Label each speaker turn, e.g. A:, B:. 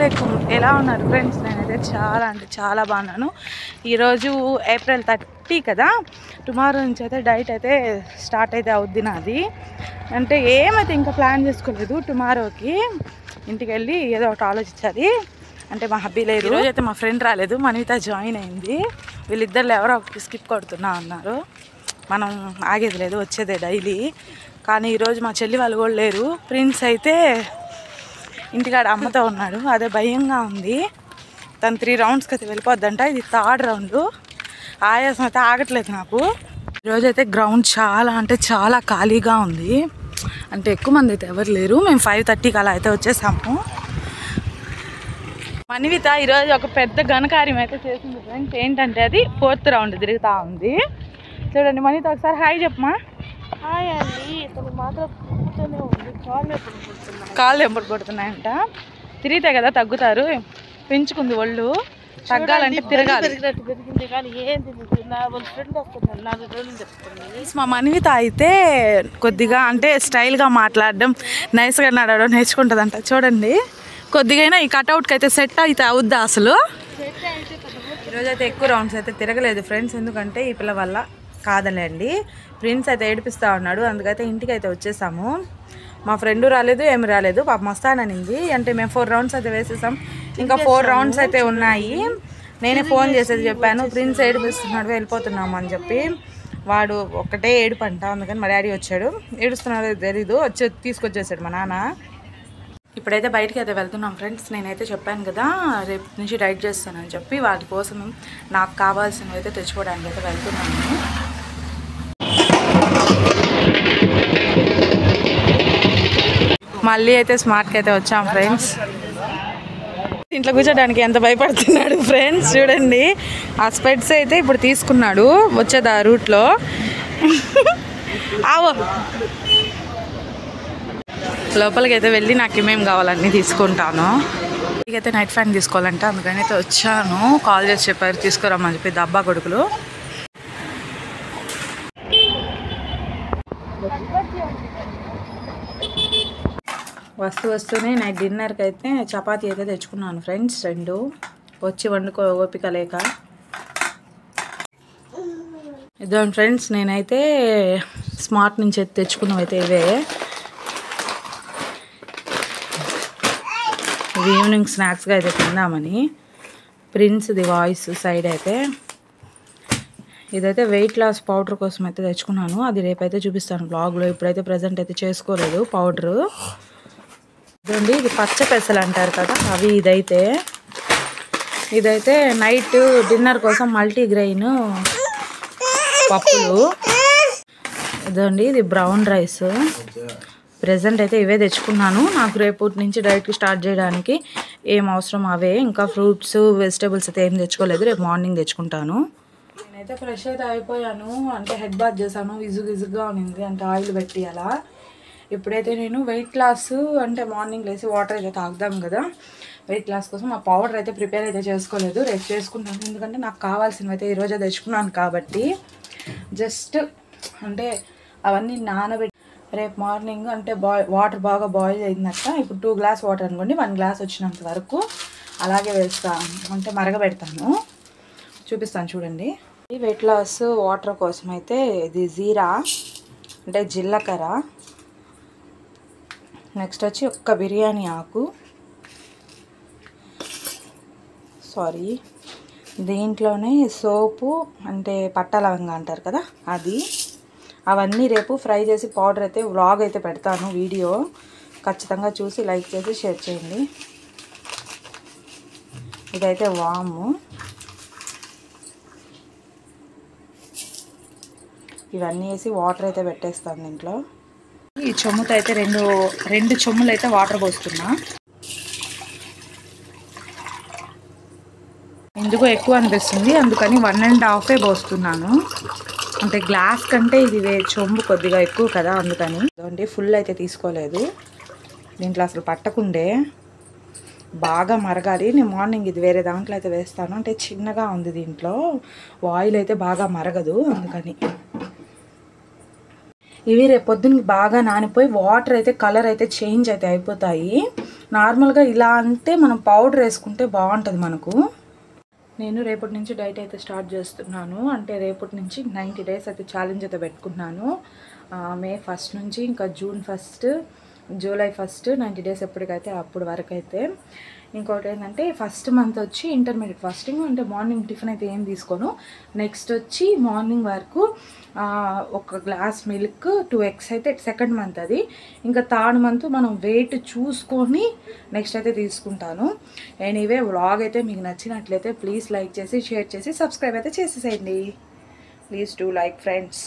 A: అస్సలాముఅలైకుం. ఎలా ఉన్నారు ఫ్రెండ్స్? నేనైతే చాలా అంటే చాలా బాగున్నాను. ఈరోజు ఏప్రిల్ 30 కదా. టుమారో నుంచి అయితే డైట్ అయితే స్టార్ట్ అయితే అవుద్ది నాది. అంటే ఏమైతే ఇంకా ప్లాన్ చేసుకోలేదు. టుమారోకి ఇంటికి వెళ్ళి ఏదో ఒకటి ఆలోచించాలి. అంటే మా హబ్బీ లేరు, ఈరోజు అయితే మా ఫ్రెండ్ రాలేదు, మనిత జాయిన్ అయింది. వీళ్ళిద్దరు ఎవరో ఒకటి స్కిప్ కొడుతున్నా అన్నారు. మనం ఆగేది లేదు, వచ్చేదే డైలీ. కానీ ఈరోజు మా చెల్లి వాళ్ళు కూడా లేరు. ప్రిన్స్ అయితే ఇంటికాడ అమ్మతో ఉన్నాడు, అదే భయంగా ఉంది. తను 3 రౌండ్స్కి అయితే వెళ్ళిపోద్దంట. ఇది 3rd రౌండ్. ఆయాసం అయితే ఆగట్లేదు నాకు. ఈరోజు అయితే గ్రౌండ్ చాలా అంటే చాలా ఖాళీగా ఉంది. అంటే ఎక్కువ మంది అయితే ఎవరు లేరు. మేము 5:30కి అలా అయితే వచ్చేసాము. మనివిత ఈరోజు ఒక పెద్ద ఘనకార్యం అయితే చేసింది ఫ్రెండ్స్. ఏంటంటే అది 4th రౌండ్ తిరుగుతూ ఉంది. చూడండి మనిత, ఒకసారి హాయ్ చెప్పమా.
B: హాయ్ అండి. ఇతను మాత్రం తిరుగుతూనే ఉంది,
A: కాళ్ళు ఎప్పుడు పడుతున్నాయంట. తిరిగితే కదా తగ్గుతారు. పెంచుకుంది ఒళ్ళు, తగ్గాలంటే తిరగాలి.
B: పెరిగింది కానీ ఏం తిరుగుతుంది. నా వాళ్ళ ఫ్రెండ్ వస్తున్నాను, 4 రోజులు చెప్తుంది.
A: మా మనివిత అయితే కొద్దిగా అంటే స్టైల్గా మాట్లాడడం, నైస్గా నడవడం నేర్చుకుంటుందంట. చూడండి, కొద్దిగా ఈ కట్అవుట్కి అయితే సెట్ అయితే అవుద్దా అసలు? ఈరోజు అయితే ఎక్కువ రౌండ్స్ అయితే తిరగలేదు ఫ్రెండ్స్. ఎందుకంటే ఈ పిల్ల వల్ల కాదలేండి. ప్రిన్స్ అయితే ఏడిపిస్తూ ఉన్నాడు, అందుకైతే ఇంటికి అయితే వచ్చేసాము. మా ఫ్రెండ్ రాలేదు, ఏమి రాలేదు. పాపం వస్తాననింది. అంటే మేము 4 రౌండ్స్ అయితే వేసేసాం, ఇంకా 4 రౌండ్స్ అయితే ఉన్నాయి. నేనే ఫోన్ చేసేది చెప్పాను, ప్రిన్స్ ఏడిపిస్తున్నాడు వెళ్ళిపోతున్నాము అని చెప్పి. వాడు ఒక్కటే ఏడుపంట, అందుకని మా డాడీ వచ్చాడు. ఏడుస్తున్నాడో తెలీదు, తీసుకొచ్చేసాడు మా నాన్న. ఇప్పుడైతే బయటికి అయితే వెళ్తున్నాం ఫ్రెండ్స్. నేనైతే చెప్పాను కదా రేపు నుంచి డైట్ చేస్తానని చెప్పి, వాటి కోసం నాకు కావాల్సినవి అయితే తెచ్చుకోవడానికి అయితే వెళ్తున్నాను. మళ్ళీ అయితే స్మార్ట్కి అయితే వచ్చాం ఫ్రెండ్స్. ఇంట్లో కూర్చోడానికి ఎంత భయపడుతున్నాడు ఫ్రెండ్స్. చూడండి, ఆ స్పెట్స్ అయితే ఇప్పుడు తీసుకున్నాడు వచ్చేది ఆ రూట్లో. ఆవో లోపలికి అయితే వెళ్ళి నాకు ఏమేమి కావాలన్నీ తీసుకుంటాను. ఇకైతే నైట్ ఫ్యాన్ తీసుకోవాలంటే అందుకని అయితే వచ్చాను. కాల్ చేసి చెప్పారు తీసుకురామని చెప్పి దబ్బా కొడుకులు. వస్తూనే నైట్ డిన్నర్కి అయితే చపాతీ అయితే తెచ్చుకున్నాను ఫ్రెండ్స్. 2 వచ్చి వండుకో ఓపిక లేక. ఇదో ఫ్రెండ్స్, నేనైతే స్మార్ట్ నుంచి అయితే తెచ్చుకున్నవి అయితే ఇవే. ఇది ఈవినింగ్ స్నాక్స్గా అయితే తిందామని. ప్రిన్స్ది వాయిస్ సైడ్ అయితే ఇదైతే వెయిట్ లాస్ పౌడర్ కోసం అయితే తెచ్చుకున్నాను. అది రేపైతే చూపిస్తాను బ్లాగ్లో. ఇప్పుడైతే ప్రజెంట్ అయితే చేసుకోలేదు పౌడరు. ఇదండి, ఇది పచ్చ పెసలు అంటారు కదా అవి. ఇదైతే నైట్ డిన్నర్ కోసం మల్టీగ్రెయిన్ పప్పులు. ఇదండి, ఇది బ్రౌన్ రైస్. ప్రెజెంట్ అయితే ఇవే తెచ్చుకున్నాను. నాకు రేపటి నుంచి డైట్కి స్టార్ట్ చేయడానికి ఏం అవసరం అవే. ఇంకా ఫ్రూట్స్ వెజిటేబుల్స్ అయితే ఏం తెచ్చుకోలేదు, రేపు మార్నింగ్ తెచ్చుకుంటాను. నేనైతే ఫ్రెష్ అయితే అయిపోయాను. అంటే హెడ్ బాత్ చేశాను, విజుగా ఉన్నింది అంటే ఆయిల్ పెట్టి అలా. ఇప్పుడైతే నేను వెయిట్ లాస్ అంటే మార్నింగ్ లేసి వాటర్ అయితే తాగుదాం కదా, వెయిట్ లాస్ కోసం ఆ పౌడర్ అయితే ప్రిపేర్ అయితే చేసుకోలేదు, రేపు చేసుకుంటాను. ఎందుకంటే నాకు కావాల్సినవి అయితే ఈరోజే తెచ్చుకున్నాను కాబట్టి జస్ట్ అంటే అవన్నీ నానబెట్టి రేపు మార్నింగ్ అంటే వాటర్ బాగా బాయిల్ అయిందట. ఇప్పుడు 2 గ్లాస్ వాటర్ అనుకోండి, 1 గ్లాస్ వచ్చినంత వరకు అలాగే వేస్తాను, అంటే మరగబెడతాను. చూపిస్తాను చూడండి. ఈ వెయిట్ లాస్ వాటర్ కోసం అయితే ఇది జీరా అంటే జీలకర్ర, నెక్స్ట్ వచ్చి ఒక్క బిర్యానీ ఆకు, దీంట్లోనే సోపు అంటే పట్ట లవంగా అంటారు కదా అది. అవన్నీ రేపు ఫ్రై చేసి పౌడర్ అయితే వ్లాగ్ అయితే పెడతాను, వీడియో ఖచ్చితంగా చూసి లైక్ చేసి షేర్ చేయండి. ఇదైతే వాము. ఇవన్నీ వేసి వాటర్ అయితే పెట్టేస్తాను దీంట్లో. ఈ చెమ్ముతో అయితే రెండు చెమ్ములు అయితే వాటర్ పోస్తున్నా. ఎందుకో ఎక్కువ అనిపిస్తుంది, అందుకని 1.5 పోస్తున్నాను. అంటే గ్లాస్ కంటే ఇది చెంబు కొద్దిగా ఎక్కువ కదా, అందుకని. అంటే ఫుల్ అయితే తీసుకోలేదు, దీంట్లో అసలు పట్టకుండే బాగా మరగాలి. నేను మార్నింగ్ ఇది వేరే దాంట్లో అయితే వేస్తాను, అంటే చిన్నగా ఉంది దీంట్లో, ఆయిల్ అయితే బాగా మరగదు అందుకని. ఇవి రేపు పొద్దున్నకి బాగా నానిపోయి వాటర్ అయితే కలర్ అయితే చేంజ్ అయితే అయిపోతాయి. నార్మల్గా ఇలా అంటే మనం పౌడర్ వేసుకుంటే బాగుంటుంది మనకు. నేను రేపటి నుంచి డైట్ అయితే స్టార్ట్ చేస్తున్నాను. అంటే రేపటి నుంచి 90 days అయితే ఛాలెంజ్ అయితే పెట్టుకున్నాను. మే 1 నుంచి ఇంకా జూన్ 1, జూలై 1 90 days ఎప్పటికైతే అప్పుడు వరకు అయితే. ఇంకోటి ఏంటంటే ఫస్ట్ మంత్ వచ్చి ఇంటర్మీడియట్ ఫాస్టింగ్, అంటే మార్నింగ్ టిఫిన్ అయితే ఏం తీసుకోను. నెక్స్ట్ వచ్చి మార్నింగ్ వరకు 1 గ్లాస్ మిల్క్, 2 eggs అయితే సెకండ్ మంత్ అది. ఇంకా థర్డ్ మంత్ మనం వెయిట్ చూసుకొని నెక్స్ట్ అయితే తీసుకుంటాను. ఎనీవే వ్లాగ్ అయితే మీకు నచ్చినట్లయితే ప్లీజ్ లైక్ చేసి, షేర్ చేసి, సబ్స్క్రైబ్ అయితే చేసేసేయండి. Please do like friends.